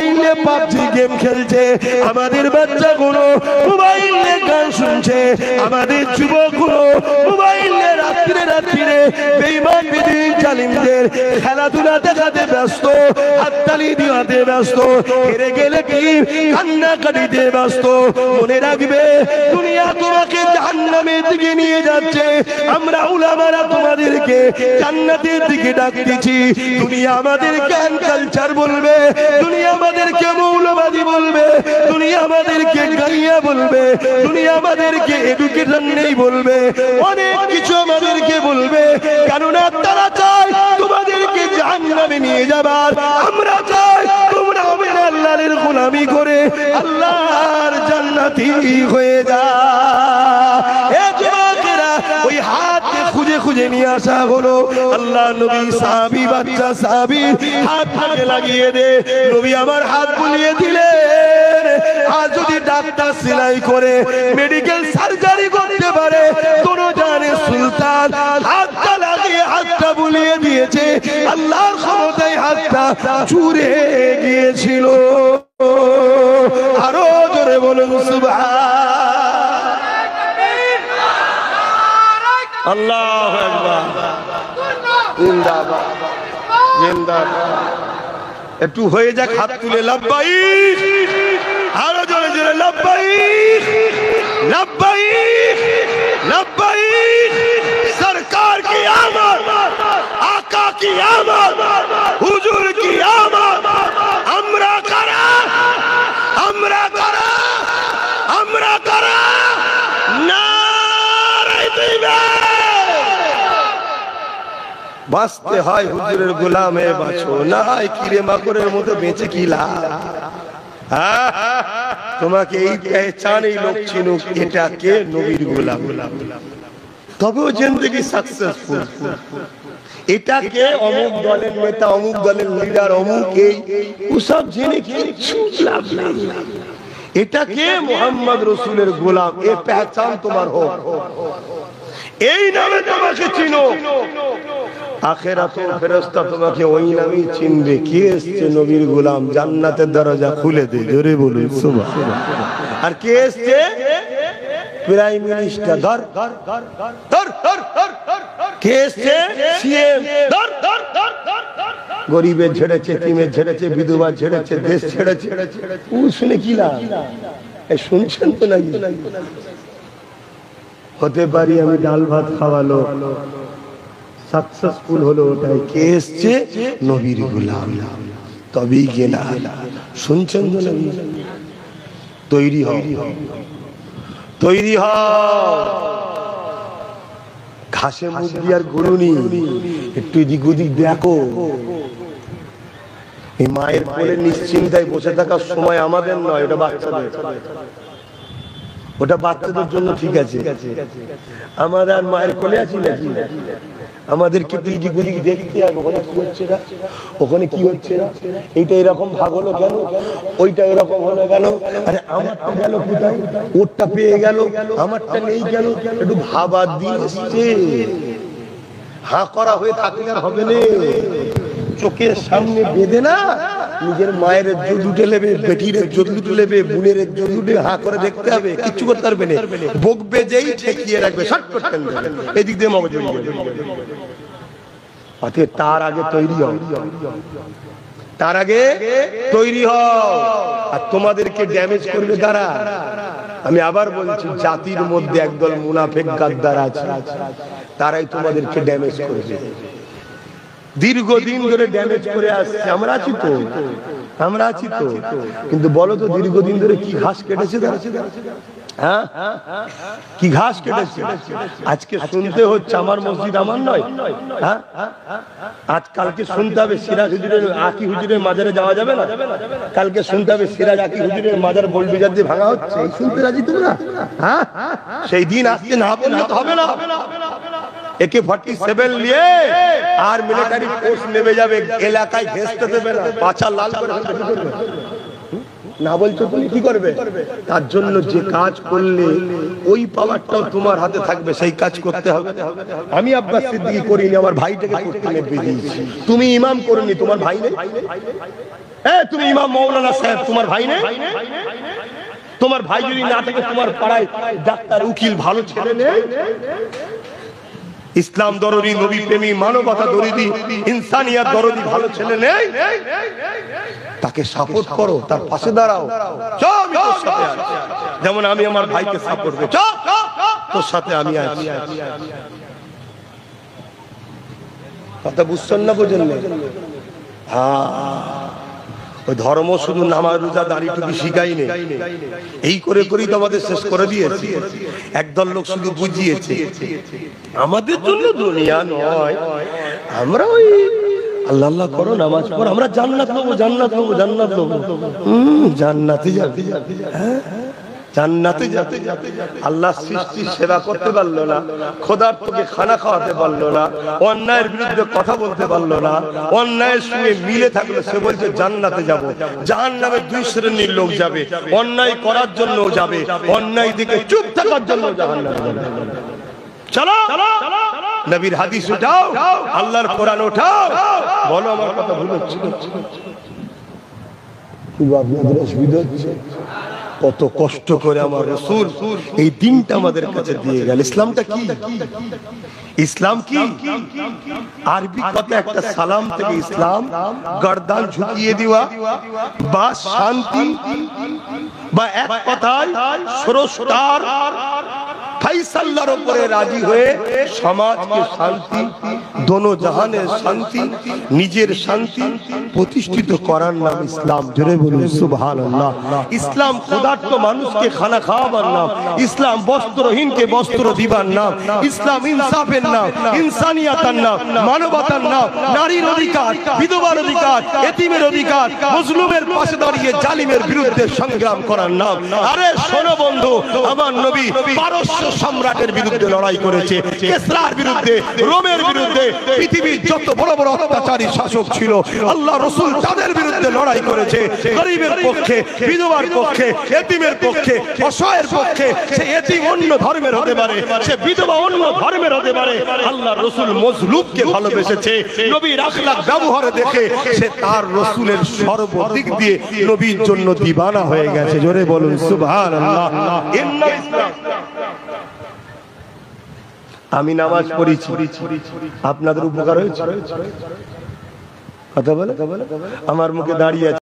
মোবাইলে PUBG game খেলছে, আমাদের বাচ্চাগুলো মোবাইলে গান শুনছে, আমাদের যুবকগুলো মোবাইলে রাত্রে রাত্রে বেঈমান বিদিন জালিমদের খেলাধুলা দেখাতে ব্যস্ত, হাততালি দিতে ব্যস্ত, হেরে গেলে কি কান্নাকাটিতে ব্যস্ত। মনে রাখবে দুনিয়া তোমাকে জাহান্নামের দিকে নিয়ে যাচ্ছে, আমরা উলামারা তোমাদেরকে জান্নাতের দিকে ডাকতেছি। দুনিয়া আমাদের জ্ঞান কালচার বলবে, দুনিয়া আমাদেরকে মৌলবাদী বলবে, দুনিয়া আমাদেরকে গাইয়া বলবে, দুনিয়া আমাদেরকে এডুকেশন নেই বলবে, অনেক কিছু আমাদেরকে বলবে, কেননা তারা চায় তোমাদেরকে জাহান্নামে নিয়ে যাবার। আমরা চাই তোমরা আল্লাহর গোলামি করে আল্লাহর জান্নাতি হয়ে যাও। এ যুবকেরা, ওই হাত খুঁজে খুঁজে নিয়ে আসা হলো। আল্লাহ নবী সাহাবী, বাচ্চা সাহাবী হাত হাতে লাগিয়ে দে, নবী আমার হাত বুলিয়ে দিলেন। আজ যদি ডাক্তার সেলাই করে মেডিকেল সার্জারি করতে পারে, কোন জানে সুলতান হাতটা লাগিয়ে হাতটা বুলিয়ে দিয়েছে, আল্লাহর ক্ষমতায় হাতটা চুরে গিয়েছিল। আরো জোরে বলুন সুবহান আল্লাহু আকবার, জিন্দাবাদ জিন্দাবাদ। একটু হয়ে যাক, হাত তুলে লাব্বাইক, আরো জোরে জোরে লাব্বাইক লাব্বাইক লাব্বাইক। সরকার কি আমত, আকা কি আমত, হুজুর কি আমত। আমরা কারা, আমরা কারা, আমরা কারা। নারে তাকবীর। বাঁচতে হয় হুজুরের গোলামে বাঁচো, না হয় কিরে মাকড়ের মতো বেঁচে কি লাভ। তোমাকে এই পেহচান, এই লোক চিনুক এটা কে, নবীর গোলাম, তবেও জিন্দেগি সাকসেসফুল। এটাকে অমুক দলের নেতা, অমুক দলের লিডার, অমুক এই ওসব জেনে কিছু লাভ নেই। এটাকে মুহাম্মদ রাসূলের গোলাম, এই পেহচান তোমার হোক, এই নামে তোমাকে চিনো। আখিরাতের ফেরেশতা তোমাকে ওই নামেই চিনবে। কে এসেছে, নবীর গোলাম, জান্নাতের দরজা খুলে দে, জোরে বলুন সুবহান। আর কে এসেছে, প্রাইম মিনিস্টার, ধর ধর ধর ধর ধর ধর। কে এসেছে, সিএম, ধর ধর ধর ধর। গরিবের ছেড়েছে, তিমের ছেড়েছে, বিধবা ছেড়েছে, দেশ ছেড়েছে। ও শুনে কি লাভ? শুনছেন তো নাকি? হতে পারি আমি ডাল ভাত খাওয়ালো, সাকসেসফুল হলো ওটাই। কে এসছে, নবীর গোলাম, তবেই গেলা। শুনছেন তো নাকি? তৈরি হও, তৈরি হও। ঘাসে মুখ দিয়ে আর গরুনি, একটু এদিক ওদিক দেখো। এই মায়ের কোলে নিশ্চিন্তায় বসে থাকার সময় আমাদের নয়, ওটা বাচ্চাদের। ওটা বাচ্চাদের জন্য ঠিক আছে, আমরা আর মায়ের কোলে আছি নাকি? আমাদেরকে এদিক ওদিক দেখতে হবে, ওখানে কি হচ্ছে না, ওখানে কি হচ্ছে না, এইটা এরকম ভাগ হলো কেন, ওইটা এরকম হলো কেন, আরে আমারটা গেল কোথায়, ওরটা পেয়ে গেল, আমারটা নেই কেন, একটু ভাবার দিন এসছে। হাঁ করা হয়ে থাকলে আর হবে না। চোখের সামনে বেঁধে না, নিজের মায়ের ইজ্জত লুটে নেবে, বেটির ইজ্জত লুটে নেবে, বোনের ইজ্জত লুটে হাঁ করে দেখতে হবে, কিচ্ছু করতে পারবে না। বকবে যেই ঠেকিয়ে রাখবে, শর্ট করতে এদিক দিয়ে মগজ হয়ে যাবে। অতএব তার আগে তৈরি হও, তার আগে তৈরি হও। আর তোমাদেরকে ড্যামেজ করবে কারা? আমি আবার বলছি, জাতির মধ্যে একদল মুনাফিক গাদ্দার আছে, তারাই তোমাদেরকে ড্যামেজ করবে। দীর্ঘদিন ধরে ড্যামেজ করে আসছে, আমরা আছি তো, আমরা আছি তো। কিন্তু বলো তো, দীর্ঘদিন ধরে কি ঘাস কেটেছে? হ্যাঁ, কি ঘাস কেটেছে? আজকে শুনতে হচ্ছে আমার মসজিদ আমার নয়। হ্যাঁ, আজ কালকে শুনতে হবে সিরাজ হুজুরের, আকি হুজুরের মাজারে যাওয়া যাবে না। কালকে শুনতে হবে সিরাজ আকি হুজুরের মাজার বোল্ডোজার দিয়ে ভাঙা হচ্ছে। শুনতে রাজি তোমরা? হ্যাঁ, সেই দিন আসতে না বললে তো হবে না। AK-47 নিয়ে আর মিলিটারি ফোর্স নেমে যাবে, এলাকায় ঘেঁষতে দেবে না, পাছা লাল করে না বলছো তুমি কি করবে? তার জন্য যে কাজ করলে ওই পাওয়ারটাও তোমার হাতে থাকবে, সেই কাজ করতে হবে। আমি আব্বাস সিদ্দিকী করিনি, আমার ভাইটাকে করতে নেবে দিয়েছি। তুমি ইমাম করনি, তোমার ভাই নেই? তুমি ইমাম মৌলানা সাহেব, তোমার ভাই নেই? তোমার ভাই যদি না থাকে তোমার পাড়ায় ডাক্তার উকিল ভালো ছেলে নেই? ইসলাম দরদি, নবী প্রেমী, মানবতা দরদি, ইনসানিয়াত দরদি ভালো ছেলে নেই? তাকে সাপোর্ট করো, তার পাশে দাঁড়াও। যেমন আমি আমার ভাইকে সাপোর্ট করি, তোর সাথে আমি আছি। কথা বুঝছেন না? বোঝেন না? ওই ধর্ম শুধু নামাজ রোজা দাড়ি টুপি শিখাইনি, এই করে করেই তো আমাদের শেষ করে দিয়েছে। একদল লোক শুধু বুঝিয়েছে, আমাদের জন্য দুনিয়া নয়, আমরা ওই আল্লাহ আল্লাহ করো, নামাজ পড়ো, আমরা জান্নাত পাবো, জান্নাত পাবো, জান্নাত পাবো। জান্নাতে যাবে, জান্নাতে যাবে। আল্লাহ সৃষ্টির সেবা করতে পারলো না, খোদার্থকে খানা খাওয়াতে পারলো না, অন্যায়ের বিরুদ্ধে কথা বলতে পারলো না, অন্যায়ের সঙ্গে মিলে থাকলো, সে বলছে জান্নাতে যাব। জাহান্নামে দুই শ্রেণীর লোক যাবে, অন্যায় করার জন্য যাবে, অন্যায় দিকে চুপ থাকার জন্য জাহান্নামে যাবে। চলো নবীর হাদিস উঠাও, আল্লাহর কোরআন উঠাও, বলো আমার কথা ভুল হচ্ছে? আপনাদের অসুবিধা হচ্ছে? কত কষ্ট করে আমার রাসূল এই দিনটা আমাদের কাছে দিয়ে গেল। ইসলামটা কি? ইসলাম কি? আরবি কথা একটা সালাম থেকে ইসলাম, গর্দান ঝুঁকিয়ে দেওয়া বা শান্তি, বা এক কথায় স্রষ্টার ফয়সালার উপরে রাজি হয়ে সমাজকে শান্তি, দোনো জাহানের শান্তি, নিজের শান্তি প্রতিষ্ঠিত করার নাম ইসলাম। জোরে বলুন সুবহানাল্লাহ। ইসলাম ক্ষুধার্ত মানুষকে খানা খাওয়াবার নাম, ইসলাম বস্ত্রহীনকে বস্ত্র দিবার নাম, ইসলাম ইনসাফের নাম, ইনসানিয়াতের নাম, মানবতার নাম, নারীর অধিকার, বিধবার অধিকার, এতিমের অধিকার, মজলুমের পাশে দাঁড়িয়ে জালিমের বিরুদ্ধে সংগ্রাম করার নাম। আরে শোনো বন্ধু, আমার নবী পারস্য সম্রাটের বিরুদ্ধে লড়াই করেছে, কেসরার বিরুদ্ধে, রোমের বিরুদ্ধে, পৃথিবীর যত বড় বড় অত্যাচারী শাসক ছিল আল্লাহ রাসূল তাদের বিরুদ্ধে লড়াই করেছে। গরিবের পক্ষে, বিধবার পক্ষে, এতিমের পক্ষে, অসহায়ের পক্ষে। সে এতিম অন্য ধর্মের হতে পারে, সে বিধবা অন্য ধর্মের হতে পারে, আল্লাহ রাসূল মজলুমকে ভালোবেসেছে। নবীর আখলাক ব্যবহার দেখে সে তার রাসূলের সর্বদিক দিয়ে নবীর জন্য দিবানা হয়ে গেছে। জোরে বলুন সুবহানাল্লাহ। আমি নামাজ পড়েছি, আপনাদের উপকার হয়েছে? কথা বলে আমার মুখে দাঁড়িয়ে আছে।